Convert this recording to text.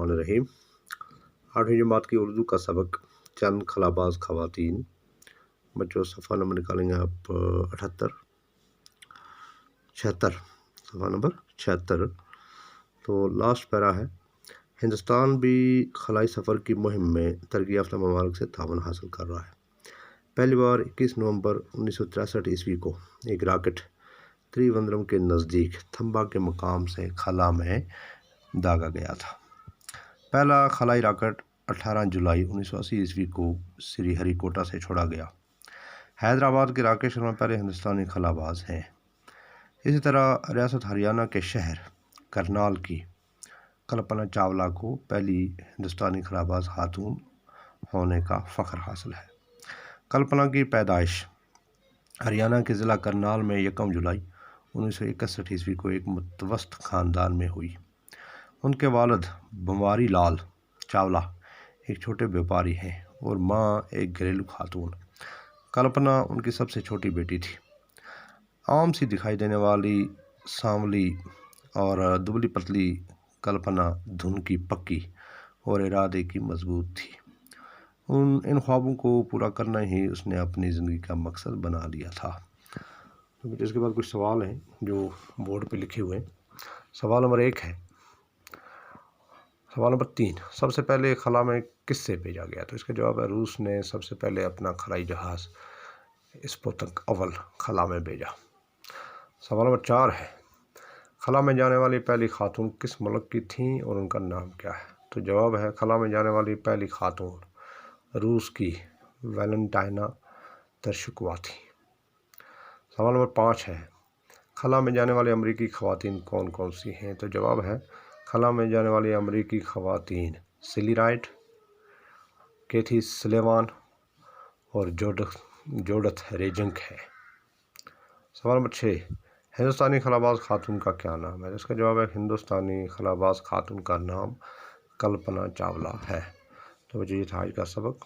बिस्मिल्लाहिर्रहमानिर्रहीम। 8वीं जमात की उर्दू का सबक चंद खलाबाज खवातीन। बच्चों सफ़ा नंबर निकालेंगे आप 76 सफ़ा नंबर 76। तो लास्ट पैरा है, हिंदुस्तान भी खलाई सफ़र की मुहिम में तरक्की याफ्ता ममालिक से तावन हासिल कर रहा है। पहली बार 21 नवंबर 1963 ईस्वी को एक रॉकेट त्रिवेंद्रम के नज़दीक थम्बा के मकाम से खला में दागा गया था। पहला खलाई रॉकेट 18 जुलाई 1980 ईस्वी को श्रीहरिकोटा से छोड़ा गया। हैदराबाद के राकेश शर्मा पहले हिंदुस्तानी खलाबाज हैं। इसी तरह रियासत हरियाणा के शहर करनाल की कल्पना चावला को पहली हिंदुस्तानी खलाबाज खातून होने का फ़ख्र हासिल है। कल्पना की पैदाइश हरियाणा के ज़िला करनाल में 1 जुलाई 1961 ईस्वी को एक मुतवस्त ख़ानदान में हुई। उनके वालिद बंवारी लाल चावला एक छोटे व्यापारी हैं और माँ एक घरेलू खातून। कल्पना उनकी सबसे छोटी बेटी थी। आम सी दिखाई देने वाली सांवली और दुबली पतली कल्पना धुन की पक्की और इरादे की मजबूत थी। इन ख्वाबों को पूरा करना ही उसने अपनी ज़िंदगी का मकसद बना लिया था। तो इसके बाद कुछ सवाल हैं जो बोर्ड पे लिखे हुए हैं। सवाल नंबर 1 है, सवाल नंबर 3, सबसे पहले खला में किससे भेजा गया? तो इसका जवाब है रूस ने सबसे पहले अपना खलाई जहाज़ स्पुतनिक अव्वल खला में भेजा। सवाल नंबर 4 है, खला में जाने वाली पहली खातून किस मुल्क की थी और उनका नाम क्या है? तो जवाब है खला में जाने वाली पहली खातून रूस की वैलेंटाइना तरशुकवा थी। सवाल नंबर 5 है, खला में जाने वाली अमरीकी ख़वातीन कौन कौन सी हैं? तो जवाब है खला में जाने वाली अमरीकी ख़वातीन सिली राइट, कैथी सलेवान और जोडथ रेजंक है। सवाल नंबर 6, हिंदुस्तानी खलाबाज खातून का क्या नाम है? इसका जवाब है हिंदुस्तानी खलाबाज खातून का नाम कल्पना चावला है। तो बच्चों ये था आज का सबक।